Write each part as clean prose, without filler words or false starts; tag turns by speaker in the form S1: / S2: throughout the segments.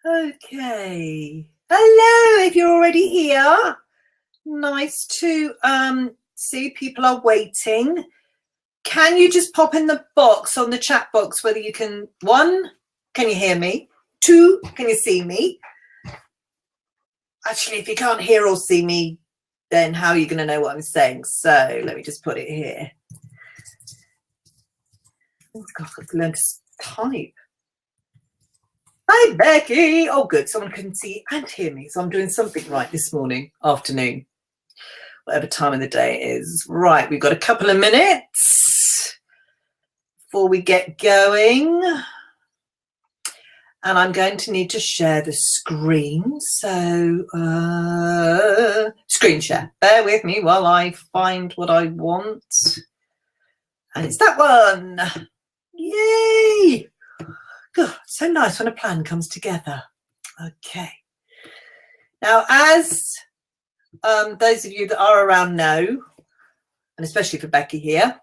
S1: Okay. Hello, if you're already here. Nice to see people are waiting. Can you just pop in the box on the chat box whether you can, 1, can you hear me? 2, can you see me? Actually, if you can't hear or see me, then how are you going to know what I'm saying? So let me just put it here. Oh, God, I've learned to type. Hi, Becky. Oh, good. Someone can see and hear me. So I'm doing something right this morning, afternoon, whatever time of the day it is. Right, we've got a couple of minutes before we get going. And I'm going to need to share the screen. So, screen share. Bear with me while I find what I want. And it's that one. Yay! God, so nice when a plan comes together. Okay. Now, as those of you that are around know, and especially for Becky here,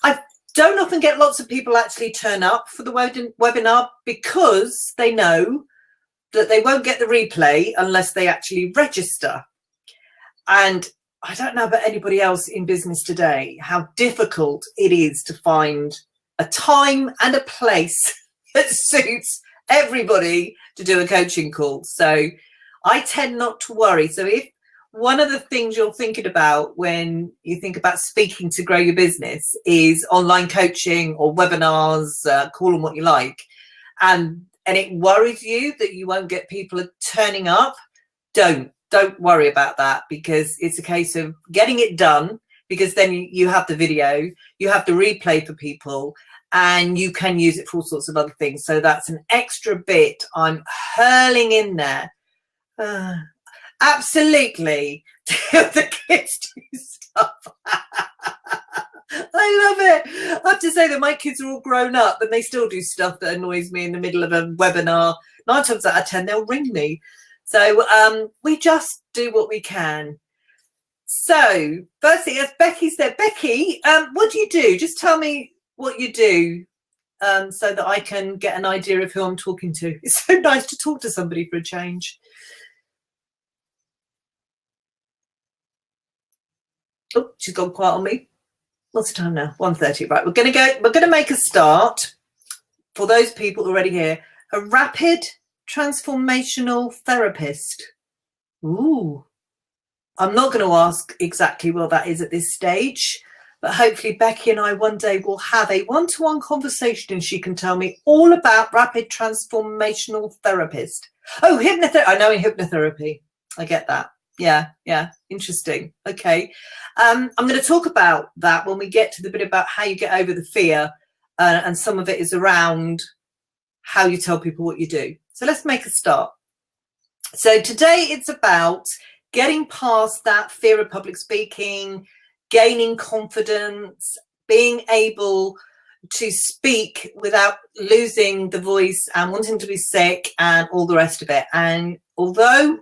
S1: I don't often get lots of people actually turn up for the webinar because they know that they won't get the replay unless they actually register. And I don't know about anybody else in business today, how difficult it is to find a time and a place that suits everybody to do a coaching call. So I tend not to worry. So if one of the things you're thinking about when you think about speaking to grow your business is online coaching or webinars, call them what you like, and it worries you that you won't get people turning up, don't worry about that, because it's a case of getting it done, because then you have the video, you have the replay for people, and you can use it for all sorts of other things. So that's an extra bit I'm hurling in there. Absolutely. The kids do stuff. I love it. I have to say that my kids are all grown up, but they still do stuff that annoys me in the middle of a webinar. 9 times out of 10, they'll ring me. So we just do what we can. So firstly, as Becky said, Becky, what do you do? Just tell me what you do so that I can get an idea of who I'm talking to. It's so nice to talk to somebody for a change. Oh, she's gone quiet on me. What's the time now? 1:30. Right, we're going to make a start. For those people already here, a rapid transformational therapist. Ooh. I'm not going to ask exactly what that is at this stage, but hopefully Becky and I one day will have a one-to-one conversation and she can tell me all about rapid transformational therapist. Oh, hypnotherapy. I know in hypnotherapy. I get that. Yeah. Interesting. Okay. I'm going to talk about that when we get to the bit about how you get over the fear, and some of it is around how you tell people what you do. So let's make a start. So today it's about getting past that fear of public speaking, gaining confidence, being able to speak without losing the voice and wanting to be sick and all the rest of it. And although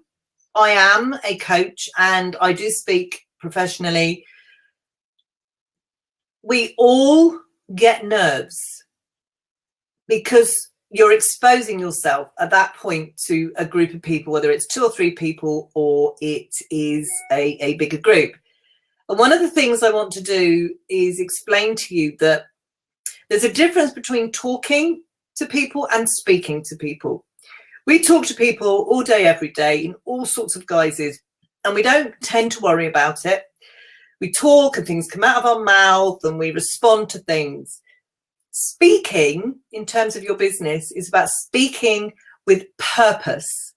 S1: I am a coach and I do speak professionally, we all get nerves because you're exposing yourself at that point to a group of people, whether it's 2 or 3 people or it is a bigger group. And one of the things I want to do is explain to you that there's a difference between talking to people and speaking to people. We talk to people all day, every day, in all sorts of guises, and we don't tend to worry about it. We talk and things come out of our mouth and we respond to things. Speaking, in terms of your business, is about speaking with purpose.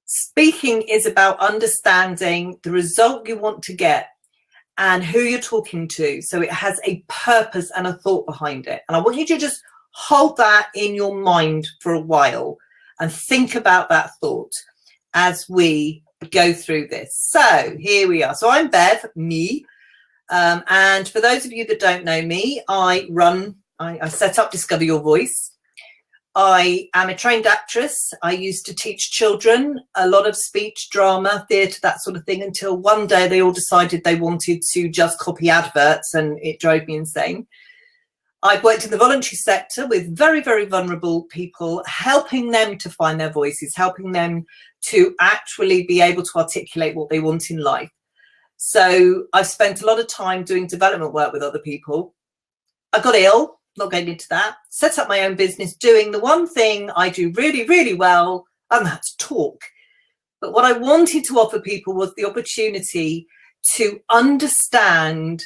S1: Speaking is about understanding the result you want to get and who you're talking to. So it has a purpose and a thought behind it. And I want you to just hold that in your mind for a while and think about that thought as we go through this. So here we are. So I'm Bev, me. And for those of you that don't know me, I set up Discover Your Voice. I am a trained actress. I used to teach children a lot of speech, drama, theatre, that sort of thing, until one day they all decided they wanted to just copy adverts and it drove me insane. I've worked in the voluntary sector with very, very vulnerable people, helping them to find their voices, helping them to actually be able to articulate what they want in life. So I've spent a lot of time doing development work with other people. I got ill, not going into that, set up my own business, doing the one thing I do really, really well, and that's talk. But what I wanted to offer people was the opportunity to understand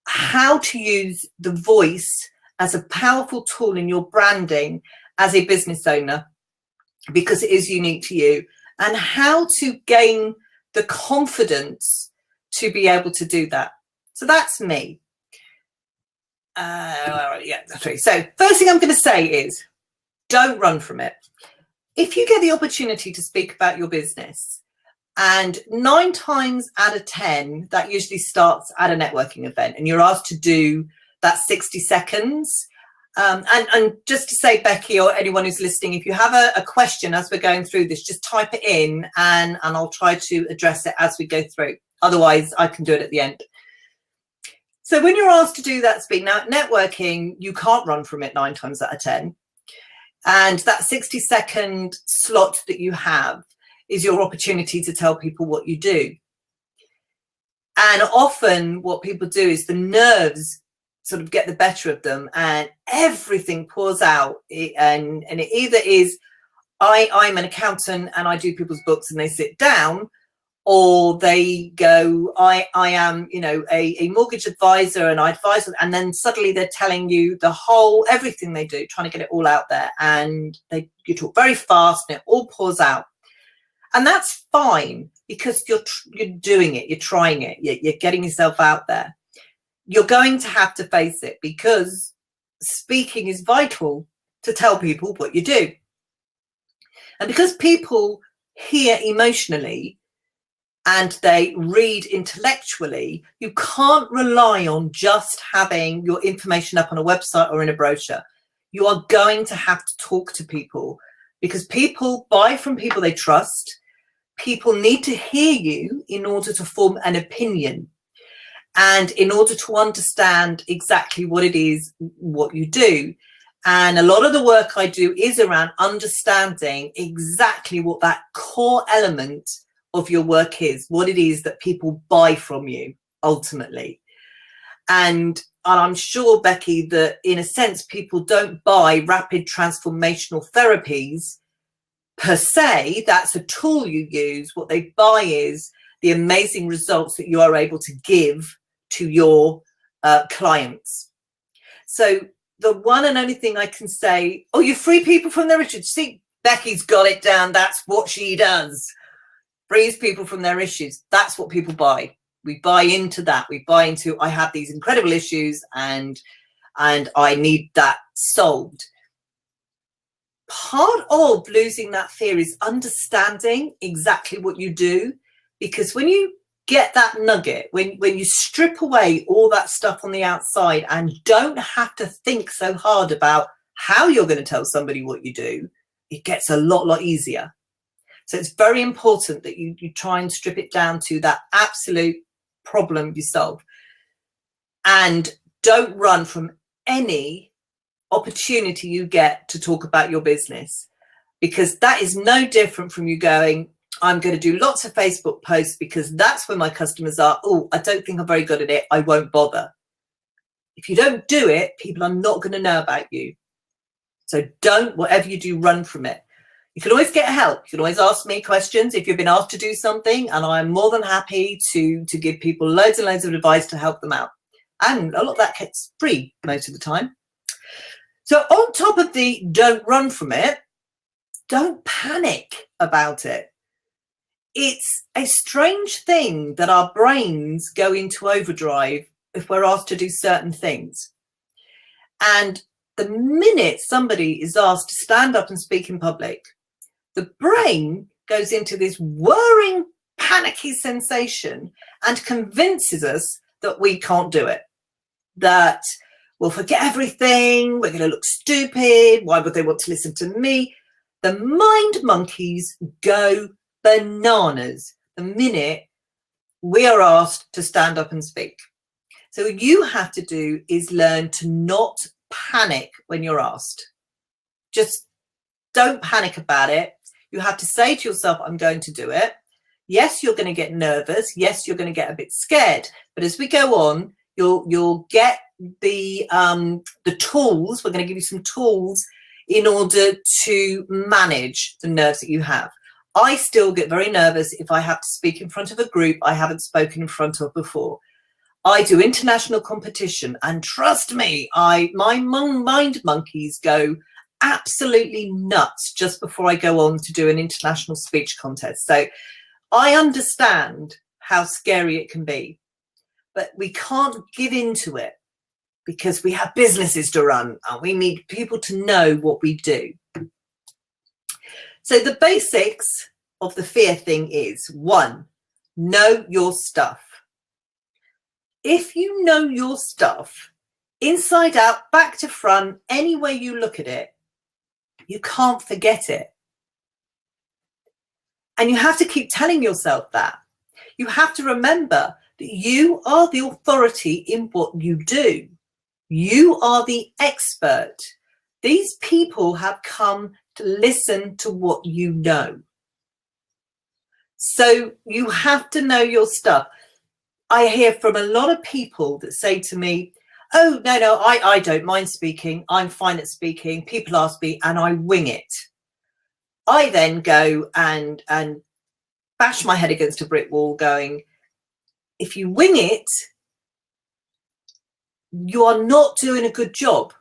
S1: how to use the voice as a powerful tool in your branding as a business owner, because it is unique to you, and how to gain the confidence to be able to do that. So that's me. So first thing I'm going to say is don't run from it. If you get the opportunity to speak about your business, and 9 times out of 10, that usually starts at a networking event, and you're asked to do that 60 seconds. And just to say, Becky, or anyone who's listening, if you have a question as we're going through this, just type it in and I'll try to address it as we go through. Otherwise, I can do it at the end. So when you're asked to do that speak, now networking, you can't run from it 9 times out of 10. And that 60-second slot that you have is your opportunity to tell people what you do. And often what people do is the nerves sort of get the better of them and everything pours out. And it either is, I'm an accountant and I do people's books and they sit down, or they go, I am, you know, a mortgage advisor and I advise them, and then suddenly they're telling you the whole, everything they do, trying to get it all out there, and you talk very fast and it all pours out. And that's fine, because you're doing it, you're trying it, you're getting yourself out there. You're going to have to face it, because speaking is vital to tell people what you do. And because people hear emotionally and they read intellectually, you can't rely on just having your information up on a website or in a brochure. You are going to have to talk to people, because people buy from people they trust. People need to hear you in order to form an opinion and in order to understand exactly what it is, what you do. And a lot of the work I do is around understanding exactly what that core element of your work is, what it is that people buy from you ultimately. And I'm sure, Becky, that in a sense, people don't buy rapid transformational therapies per se. That's a tool you use. What they buy is the amazing results that you are able to give to your clients. So the one and only thing I can say, oh, you free people from their issues. See, Becky's got it down. That's what she does. Frees people from their issues. That's what people buy. We buy into that. We buy into, I have these incredible issues and I need that solved. Part of losing that fear is understanding exactly what you do, because when you get that nugget, when you strip away all that stuff on the outside and don't have to think so hard about how you're going to tell somebody what you do, it gets a lot easier. So it's very important that you try and strip it down to that absolute problem you solve, and don't run from any opportunity you get to talk about your business, because that is no different from you going, I'm going to do lots of Facebook posts because that's where my customers are. Oh, I don't think I'm very good at it, I won't bother. If you don't do it, people are not going to know about you. So don't, whatever you do, run from it. You can always get help. You can always ask me questions if you've been asked to do something, and I'm more than happy to give people loads and loads of advice to help them out. And a lot of that gets free most of the time. So on top of the don't run from it, don't panic about it. It's a strange thing that our brains go into overdrive if we're asked to do certain things. And the minute somebody is asked to stand up and speak in public, the brain goes into this whirring, panicky sensation and convinces us that we can't do it, that we'll forget everything, we're going to look stupid, why would they want to listen to me? The mind monkeys go bananas the minute we are asked to stand up and speak. So what you have to do is learn to not panic when you're asked. Just don't panic about it. You have to say to yourself, I'm going to do it. Yes, you're going to get nervous. Yes, you're going to get a bit scared. But as we go on, you'll get the tools. We're going to give you some tools in order to manage the nerves that you have. I still get very nervous if I have to speak in front of a group I haven't spoken in front of before. I do international competition, and trust me, my mind monkeys go absolutely nuts just before I go on to do an international speech contest. So I understand how scary it can be, but we can't give into it because we have businesses to run and we need people to know what we do. So the basics of the fear thing is, 1, know your stuff. If you know your stuff inside out, back to front, any way you look at it, you can't forget it. And you have to keep telling yourself that. You have to remember that you are the authority in what you do. You are the expert. These people have come to listen to what you know. So you have to know your stuff. I hear from a lot of people that say to me, oh, no, I don't mind speaking. I'm fine at speaking. People ask me and I wing it. I then go and bash my head against a brick wall going, if you wing it, you are not doing a good job.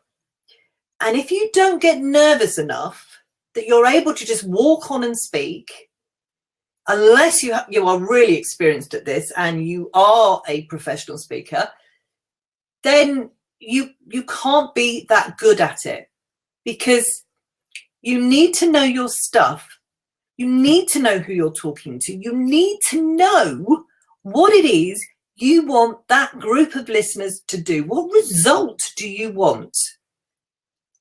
S1: And if you don't get nervous enough that you're able to just walk on and speak, unless you are really experienced at this and you are a professional speaker, then you can't be that good at it, because you need to know your stuff. You need to know who you're talking to. You need to know what it is you want that group of listeners to do. What result do you want?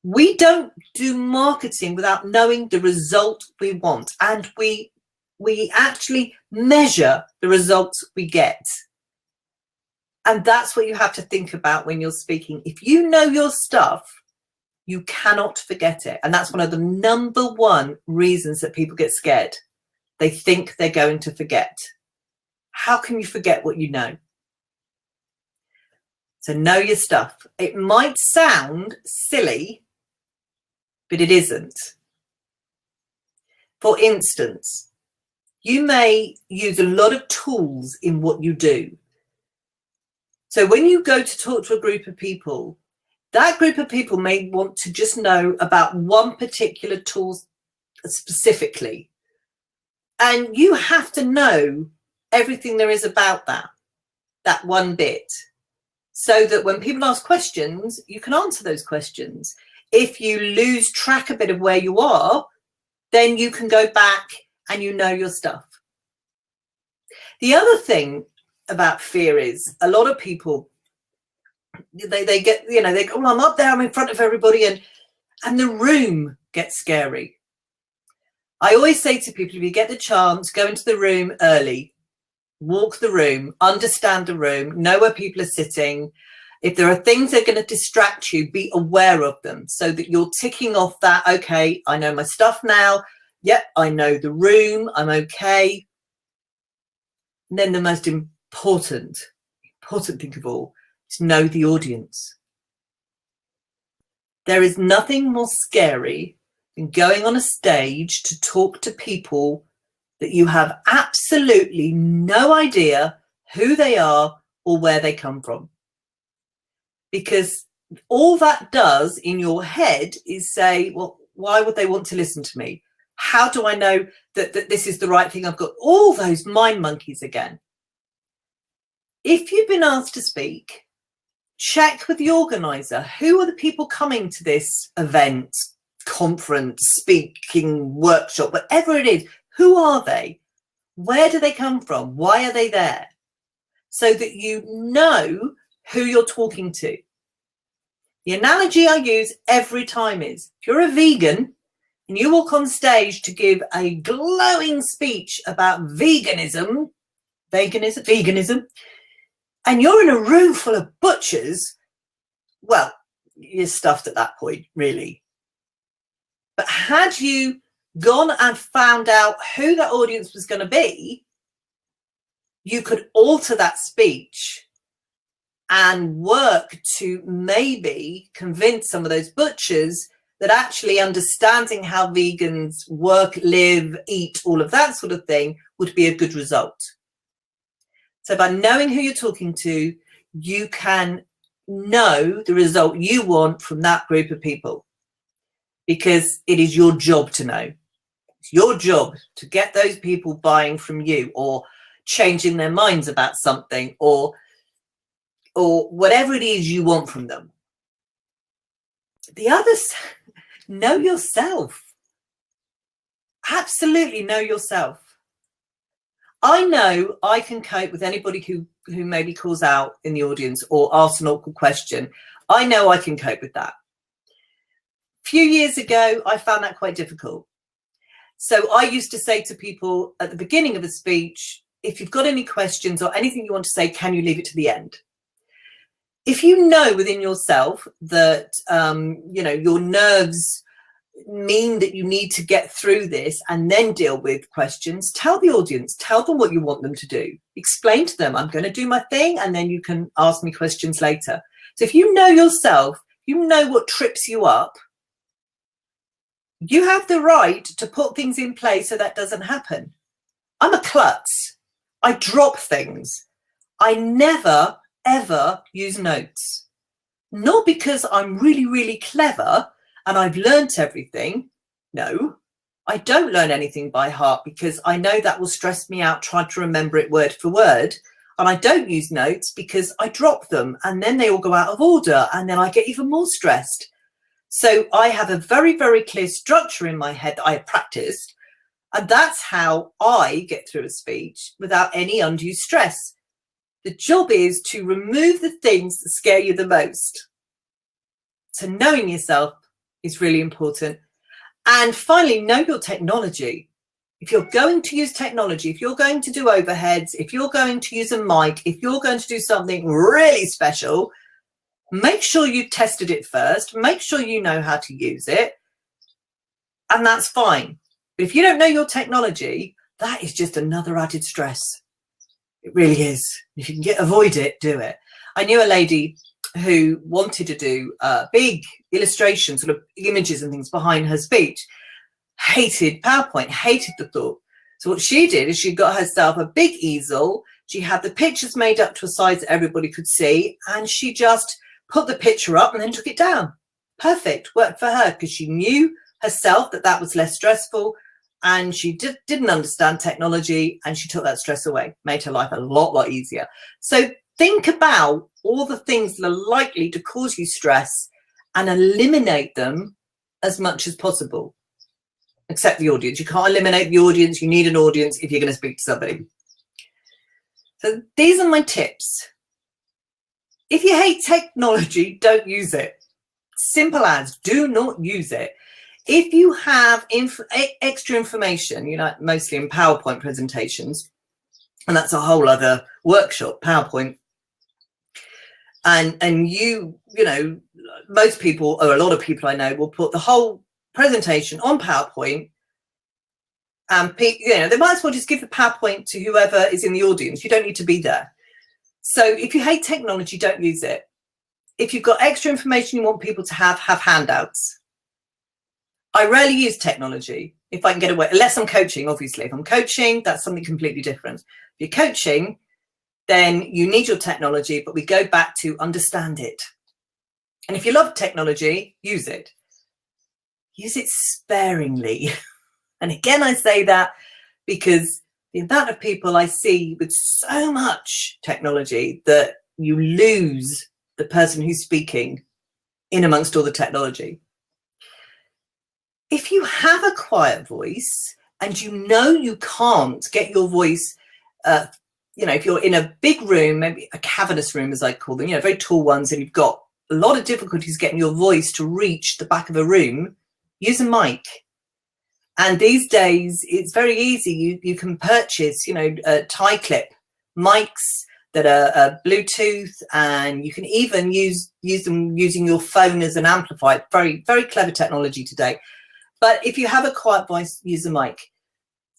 S1: We don't do marketing without knowing the result we want, and we actually measure the results we get. And that's what you have to think about when you're speaking. If you know your stuff, you cannot forget it. And that's one of the number one reasons that people get scared. They think they're going to forget. How can you forget what you know? So know your stuff. It might sound silly, but it isn't. For instance, you may use a lot of tools in what you do. So when you go to talk to a group of people, that group of people may want to just know about one particular tool specifically. And you have to know everything there is about that one bit, so that when people ask questions, you can answer those questions. If you lose track a bit of where you are, then you can go back and you know your stuff. The other thing about fear is a lot of people, they get, they go, oh, I'm up there, I'm in front of everybody, and the room gets scary. I always say to people, if you get the chance, go into the room early, walk the room, understand the room, know where people are sitting. If there are things that are going to distract you, be aware of them, so that you're ticking off that, okay, I know my stuff now. Yep, I know the room, I'm okay. And then the most important thing of all is know the audience. There is nothing more scary than going on a stage to talk to people that you have absolutely no idea who they are or where they come from. Because all that does in your head is say, well, why would they want to listen to me? How do I know that this is the right thing? I've got all those mind monkeys again. If you've been asked to speak, check with the organizer. Who are the people coming to this event, conference, speaking, workshop, whatever it is? Who are they? Where do they come from? Why are they there? So that you know who you're talking to. The analogy I use every time is, if you're a vegan and you walk on stage to give a glowing speech about veganism, and you're in a room full of butchers, well, you're stuffed at that point, really. But had you gone and found out who that audience was going to be, you could alter that speech and work to maybe convince some of those butchers that actually understanding how vegans work, live, eat, all of that sort of thing would be a good result. So by knowing who you're talking to, you can know the result you want from that group of people, because it is your job to know. It's your job to get those people buying from you, or changing their minds about something, or whatever it is you want from them. The others, know yourself. Absolutely know yourself. I know I can cope with anybody who maybe calls out in the audience or asks an awkward question. I know I can cope with that. A few years ago, I found that quite difficult. So I used to say to people at the beginning of a speech, if you've got any questions or anything you want to say, can you leave it to the end? If you know within yourself that, your nerves mean that you need to get through this and then deal with questions, tell the audience, tell them what you want them to do. Explain to them, I'm going to do my thing, and then you can ask me questions later. So if you know yourself, you know what trips you up, you have the right to put things in place so that doesn't happen. I'm a klutz. I drop things. I never, ever use notes. Not because I'm really, really clever and I've learnt everything. No, I don't learn anything by heart, because I know that will stress me out trying to remember it word for word. And I don't use notes because I drop them and then they all go out of order and then I get even more stressed. So I have a very, very clear structure in my head that I have practiced, and that's how I get through a speech without any undue stress. The job is to remove the things that scare you the most. So knowing yourself is really important. And finally, know your technology. If you're going to use technology, if you're going to do overheads, if you're going to use a mic, if you're going to do something really special, make sure you've tested it first. Make sure you know how to use it. And that's fine. But if you don't know your technology, that is just another added stress. It really is. If you can avoid it, do it. I knew a lady who wanted to do big illustrations, sort of images and things behind her speech. Hated PowerPoint, hated the thought. So what she did is she got herself a big easel. She had the pictures made up to a size that everybody could see, and she just put the picture up and then took it down. Perfect. Worked for her, because she knew herself that was less stressful, and she didn't understand technology, and she took that stress away. Made her life a lot easier. So think about all the things that are likely to cause you stress and eliminate them as much as possible. Except the audience. You can't eliminate the audience. You need an audience if you're going to speak to somebody. So these are my tips. If you hate technology, don't use it. Simple as, do not use it. If you have extra information, mostly in PowerPoint presentations, and that's a whole other workshop, PowerPoint. And most people, or a lot of people I know, will put the whole presentation on PowerPoint, and they might as well just give the PowerPoint to whoever is in the audience. You don't need to be there. So if you hate technology, don't use it. If you've got extra information you want people to have handouts. I rarely use technology if I can get away, unless I'm coaching, obviously. If I'm coaching, that's something completely different. If you're coaching, then you need your technology, but we go back to understand it. And if you love technology, use it. Use it sparingly. And again, I say that because the amount of people I see with so much technology that you lose the person who's speaking in amongst all the technology. If you have a quiet voice and you can't get your voice, if you're in a big room, maybe a cavernous room, as I call them, very tall ones, and you've got a lot of difficulties getting your voice to reach the back of a room, use a mic. And these days, it's very easy. You can purchase, tie clip mics that are Bluetooth, and you can even use them using your phone as an amplifier. Very, very clever technology today. But if you have a quiet voice, use a mic.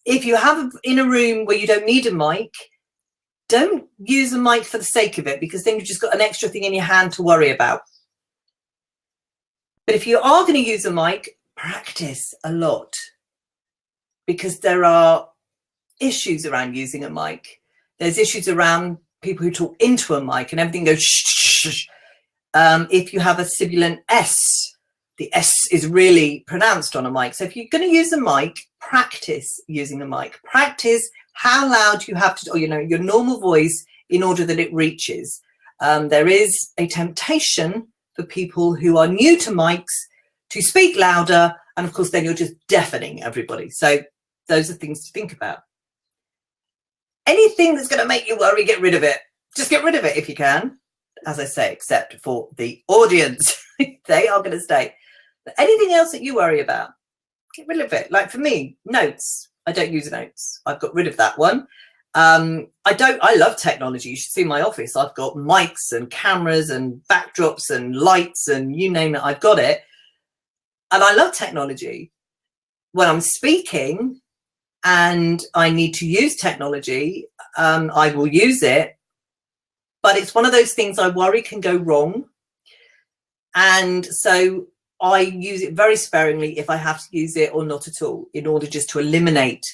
S1: If you have in a room where you don't need a mic, don't use a mic for the sake of it, because then you've just got an extra thing in your hand to worry about. But if you are going to use a mic, practice a lot, because there are issues around using a mic. There's issues around people who talk into a mic and everything goes shh. If you have a sibilant S, the S is really pronounced on a mic. So if you're going to use a mic, practice using a mic. Practice how loud you have to, or your normal voice, in order that it reaches. There is a temptation for people who are new to mics to speak louder, and of course then you're just deafening everybody. So those are things to think about. Anything that's going to make you worry, get rid of it. Just get rid of it if you can, as I say, except for the audience. They are going to stay. But anything else that you worry about, get rid of it. Like for me, notes. I don't use notes. I've got rid of that one. I love technology. You should see my office. I've got mics and cameras and backdrops and lights and you name it, I've got it. And I love technology. When I'm speaking and I need to use technology, I will use it. But it's one of those things I worry can go wrong. And so I use it very sparingly if I have to use it, or not at all, in order just to eliminate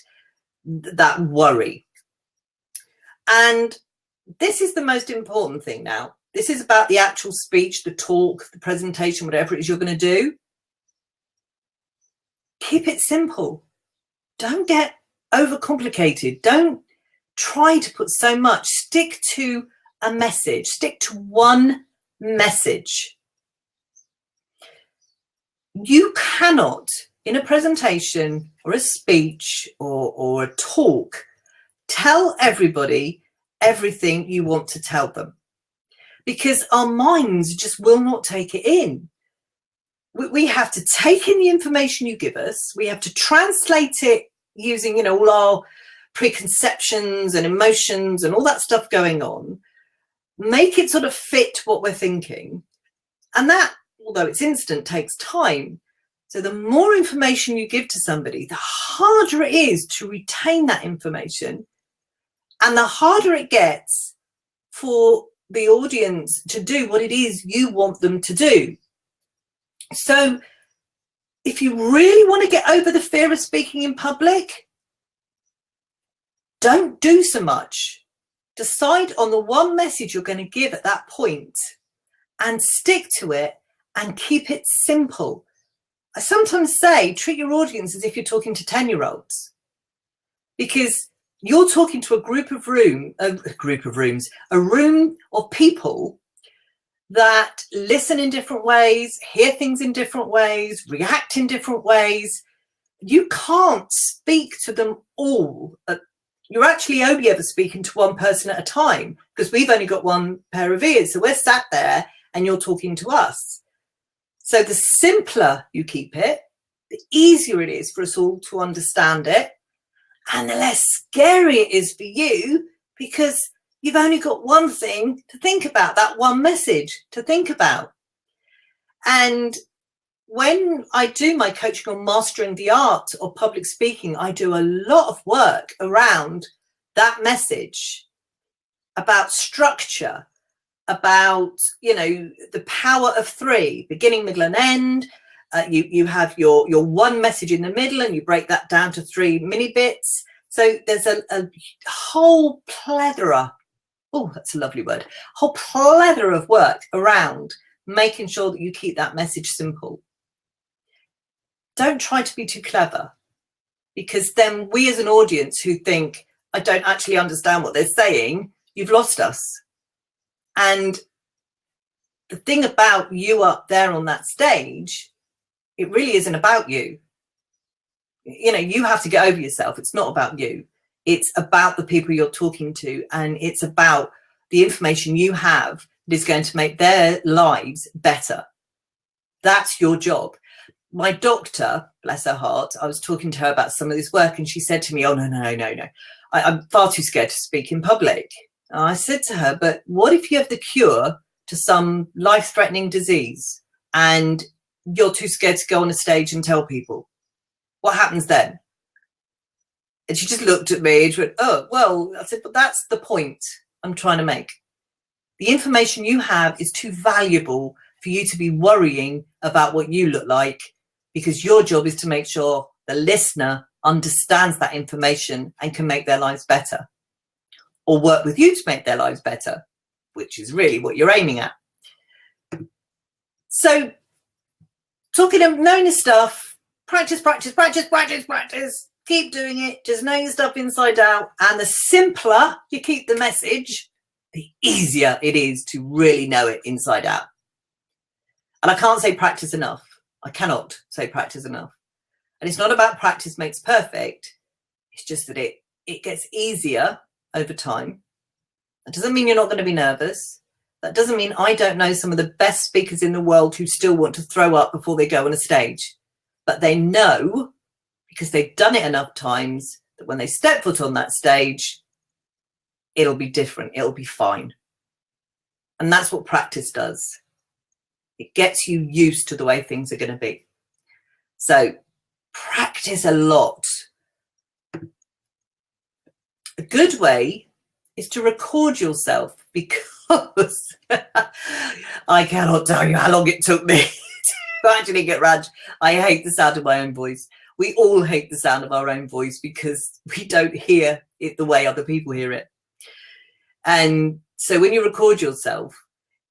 S1: that worry. And this is the most important thing now. This is about the actual speech, the talk, the presentation, whatever it is you're going to do. Keep it simple. Don't get overcomplicated. Don't try to put so much. Stick to a message. Stick to one message. You cannot, in a presentation or a speech or a talk, tell everybody everything you want to tell them, because our minds just will not take it in. We have to take in the information you give us. We have to translate it using, all our preconceptions and emotions and all that stuff going on, make it sort of fit what we're thinking. And that, although it's instant, takes time. So the more information you give to somebody, the harder it is to retain that information, and the harder it gets for the audience to do what it is you want them to do. So if you really want to get over the fear of speaking in public, don't do so much. Decide on the one message you're going to give at that point and stick to it and keep it simple. I sometimes say, treat your audience as if you're talking to 10-year-olds, because you're talking to a room of people that listen in different ways, hear things in different ways, react in different ways. You can't speak to them all. You're actually only ever speaking to one person at a time, because we've only got one pair of ears. So we're sat there and you're talking to us. So the simpler you keep it, the easier it is for us all to understand it, and the less scary it is for you, because you've only got one thing to think about, that one message to think about. And when I do my coaching on mastering the art of public speaking, I do a lot of work around that message, about structure, about, the power of three, beginning, middle and end. You have your one message in the middle, and you break that down to 3 mini bits. So there's a whole plethora, oh, that's a lovely word, whole plethora of work around making sure that you keep that message simple. Don't try to be too clever, because then we as an audience who think, I don't actually understand what they're saying, you've lost us. And the thing about you up there on that stage, it really isn't about you. You have to get over yourself. It's not about you. It's about the people you're talking to, and it's about the information you have that is going to make their lives better. That's your job. My doctor, bless her heart, I was talking to her about some of this work, and she said to me, oh, no. I'm far too scared to speak in public. And I said to her, but what if you have the cure to some life-threatening disease and you're too scared to go on a stage and tell people? What happens then? And she just looked at me and she went, oh, well, I said, but that's the point I'm trying to make. The information you have is too valuable for you to be worrying about what you look like, because your job is to make sure the listener understands that information and can make their lives better, or work with you to make their lives better, which is really what you're aiming at. So talking of knowing your stuff, practice, practice, practice, practice, practice. Keep doing it. Just know your stuff inside out. And the simpler you keep the message, the easier it is to really know it inside out. And I can't say practice enough. I cannot say practice enough. And it's not about practice makes perfect. It's just that it gets easier over time. That doesn't mean you're not going to be nervous. That doesn't mean I don't know some of the best speakers in the world who still want to throw up before they go on a stage. But they know, because they've done it enough times, that when they step foot on that stage, it'll be different. It'll be fine. And that's what practice does. It gets you used to the way things are going to be. So practice a lot. A good way is to record yourself, because I cannot tell you how long it took me to actually get Raj. I hate the sound of my own voice. We all hate the sound of our own voice because we don't hear it the way other people hear it. And so when you record yourself,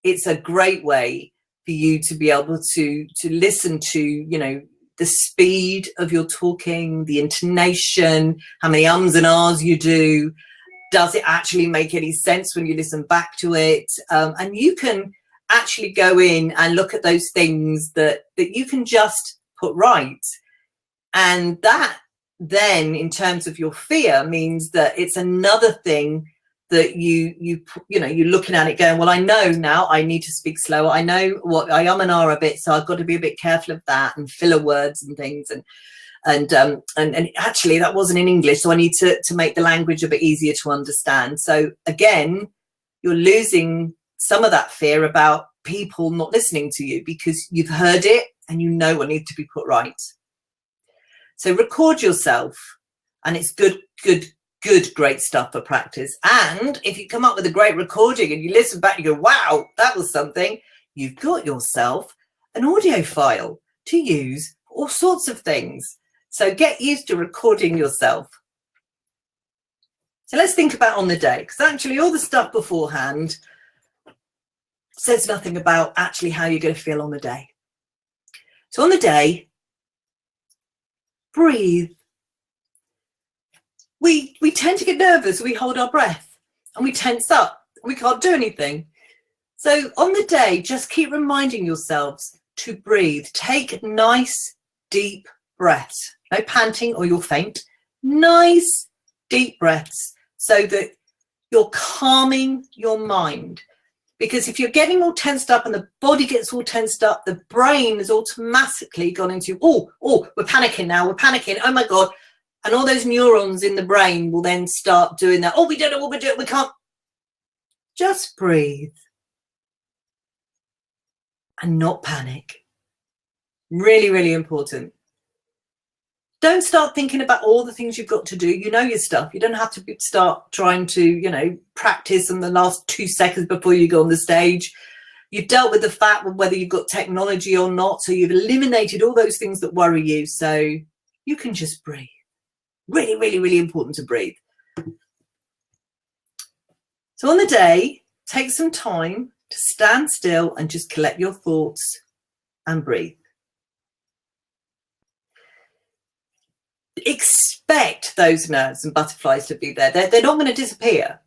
S1: it's a great way for you to be able to listen to, you know, the speed of your talking, the intonation, how many ums and ahs you do. Does it actually make any sense when you listen back to it? And you can actually go in and look at those things that you can just put right. And that then, in terms of your fear, means that it's another thing that you're looking at it going, well, I know now I need to speak slower. I know what I am and are a bit, so I've got to be a bit careful of that, and filler words and things. And actually that wasn't in English, so I need to make the language a bit easier to understand. So again, you're losing some of that fear about people not listening to you, because you've heard it and you know what needs to be put right. So record yourself, and it's great stuff for practice. And if you come up with a great recording and you listen back, you go, wow, that was something, you've got yourself an audio file to use for all sorts of things. So get used to recording yourself. So let's think about on the day, because actually all the stuff beforehand says nothing about actually how you're going to feel on the day. So on the day, breathe. We tend to get nervous, we hold our breath and we tense up, we can't do anything. So on the day, just keep reminding yourselves to breathe. Take nice, deep breaths. No panting or you'll faint. Nice, deep breaths, so that you're calming your mind. Because if you're getting all tensed up and the body gets all tensed up, the brain has automatically gone into, oh, we're panicking now, we're panicking, oh my God. And all those neurons in the brain will then start doing that. Oh, we don't know what we're doing. We can't. Just breathe and not panic. Really, really important. Don't start thinking about all the things you've got to do. You know your stuff. You don't have to start trying to, practice in the last 2 seconds before you go on the stage. You've dealt with the fact of whether you've got technology or not. So you've eliminated all those things that worry you. So you can just breathe. Really, really, really important to breathe. So on the day, take some time to stand still and just collect your thoughts and breathe. Expect those nerves and butterflies to be there. They're not going to disappear.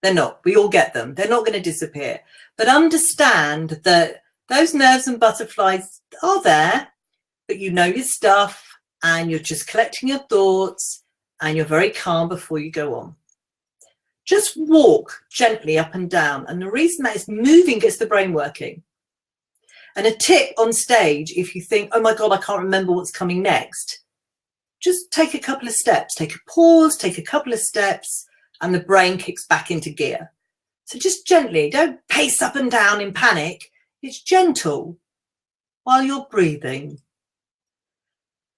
S1: They're not. We all get them. They're not going to disappear. But understand that those nerves and butterflies are there, but you know your stuff, and you're just collecting your thoughts, and you're very calm before you go on. Just walk gently up and down. And the reason that is moving gets the brain working. And a tip on stage, if you think, oh my God, I can't remember what's coming next, just take a couple of steps, take a pause, take a couple of steps, and the brain kicks back into gear. So just gently, don't pace up and down in panic. It's gentle while you're breathing.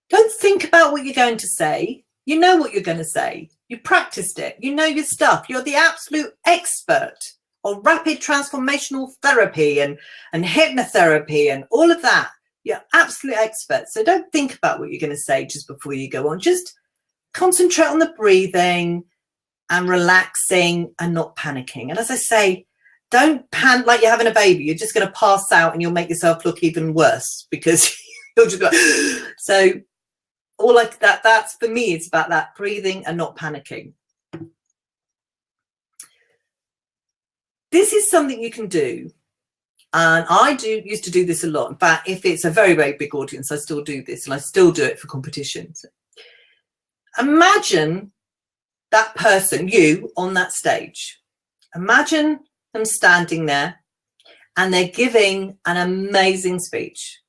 S1: Don't think about what you're going to say. You know what you're going to say. You practiced it. You know your stuff. You're the absolute expert on rapid transformational therapy and hypnotherapy and all of that. You're absolute expert. So don't think about what you're going to say just before you go on. Just concentrate on the breathing and relaxing and not panicking. And as I say, don't panic like you're having a baby. You're just going to pass out and you'll make yourself look even worse because you'll just go. So all like that, that's for me, it's about that breathing and not panicking. This is something you can do. And I used to do this a lot. In fact, if it's a very, very big audience, I still do this, and I still do it for competitions. Imagine that person, you, on that stage. Imagine them standing there and they're giving an amazing speech,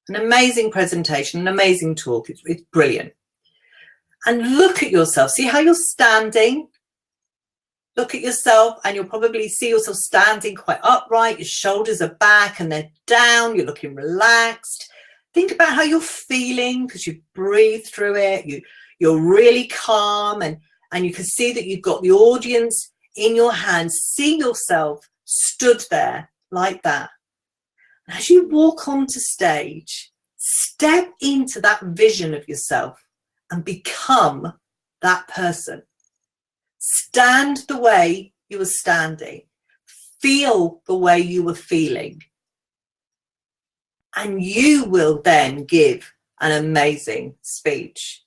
S1: an amazing presentation, an amazing talk. It's brilliant. And look at yourself. See how you're standing? Look at yourself, and you'll probably see yourself standing quite upright. Your shoulders are back and they're down. You're looking relaxed. Think about how you're feeling because you breathe through it. You're really calm, and you can see that you've got the audience in your hands. See yourself stood there like that. And as you walk onto stage, step into that vision of yourself and become that person. Stand the way you were standing. Feel the way you were feeling. And you will then give an amazing speech.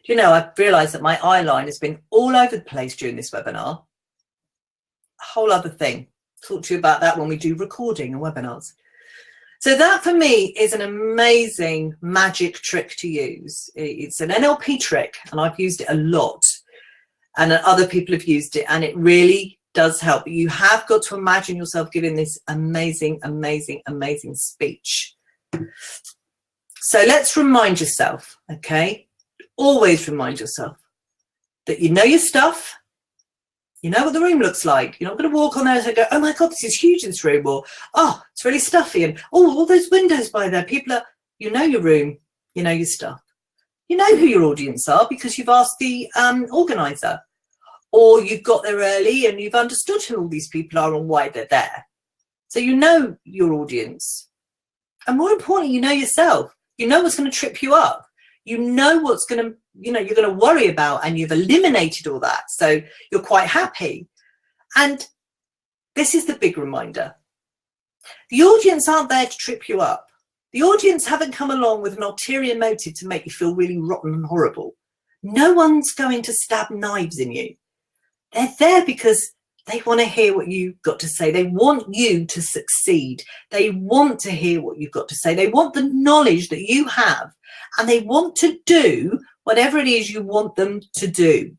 S1: Do you know, I've realised that my eyeline has been all over the place during this webinar. A whole other thing. Talk to you about that when we do recording and webinars. So that for me is an amazing magic trick to use. It's an NLP trick, and I've used it a lot. And other people have used it, and it really does help. You have got to imagine yourself giving this amazing, amazing, amazing speech. So let's remind yourself, okay? Always remind yourself that you know your stuff. You know what the room looks like. You're not going to walk on there and go, oh my God, this is huge in this room. Or, oh, it's really stuffy. And, oh, all those windows by there. People are, you know your room. You know your stuff. You know who your audience are because you've asked the organizer. Or you've got there early and you've understood who all these people are and why they're there. So you know your audience. And more importantly, you know yourself. You know what's going to trip you up. You know what's going to, you're going to worry about, and you've eliminated all that. So you're quite happy. And this is the big reminder. The audience aren't there to trip you up. The audience haven't come along with an ulterior motive to make you feel really rotten and horrible. No one's going to stab knives in you. They're there because they want to hear what you've got to say. They want you to succeed. They want to hear what you've got to say. They want the knowledge that you have, and they want to do whatever it is you want them to do.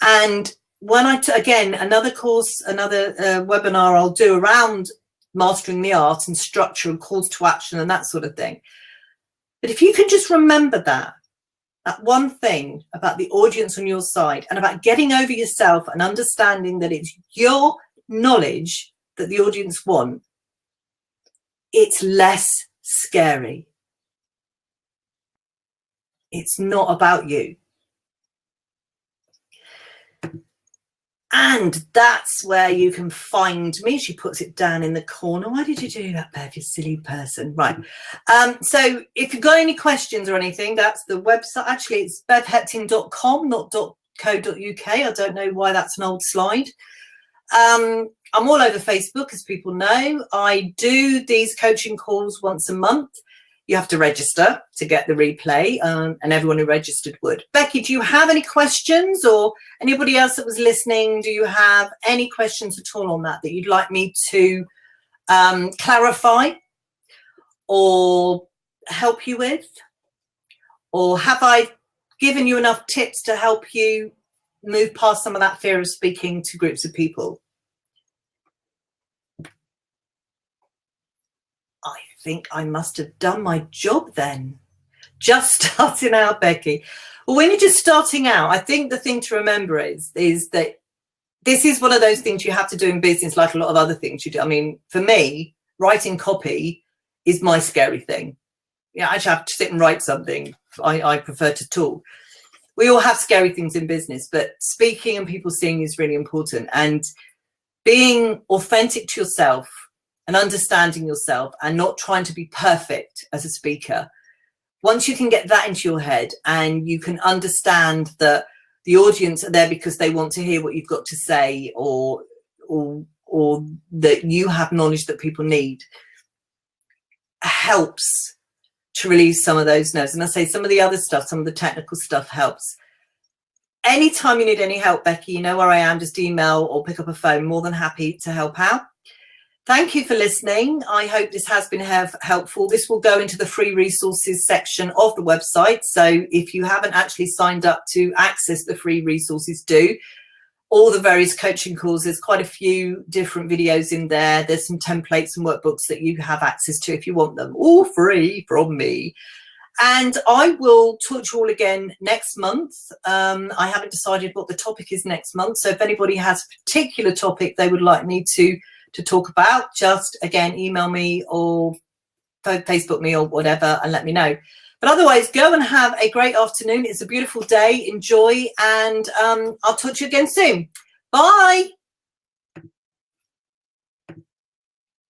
S1: And when again, another course, another webinar I'll do around mastering the art and structure and calls to action and that sort of thing. But if you can just remember that one thing about the audience on your side and about getting over yourself and understanding that it's your knowledge that the audience want, it's less scary. It's not about you. And that's where you can find me. She puts it down in the corner. Why did you do that, Bev, you silly person? Right. So if you've got any questions or anything, that's the website. Actually, it's bevhepting.com, not .co.uk. I don't know why that's an old slide. I'm all over Facebook, as people know. I do these coaching calls once a month. You have to register to get the replay, and everyone who registered would. Becky, do you have any questions, or anybody else that was listening? Do you have any questions at all on that you'd like me to clarify or help you with? Or have I given you enough tips to help you move past some of that fear of speaking to groups of people? I think I must have done my job then. Just starting out, Becky. Well, when you're just starting out, I think the thing to remember is that this is one of those things you have to do in business, like a lot of other things you do. I mean, for me, writing copy is my scary thing. Yeah, I actually have to sit and write something. I prefer to talk. We all have scary things in business, but speaking and people seeing is really important. And being authentic to yourself and understanding yourself and not trying to be perfect as a speaker. Once you can get that into your head and you can understand that the audience are there because they want to hear what you've got to say, or that you have knowledge that people need, helps to release some of those nerves. And I say some of the other stuff, some of the technical stuff helps. Anytime you need any help, Becky, you know where I am. Just email or pick up a phone. More than happy to help out. Thank you for listening. I hope this has been helpful. This will go into the free resources section of the website. So if you haven't actually signed up to access the free resources, do. All the various coaching calls, there's quite a few different videos in there. There's some templates and workbooks that you have access to if you want them, all free from me. And I will talk to you all again next month. I haven't decided what the topic is next month. So if anybody has a particular topic they would like me to talk about, just again email me or Facebook me or whatever and let me know. But otherwise, go and have a great afternoon. It's a beautiful day. Enjoy, and I'll talk to you again soon. Bye.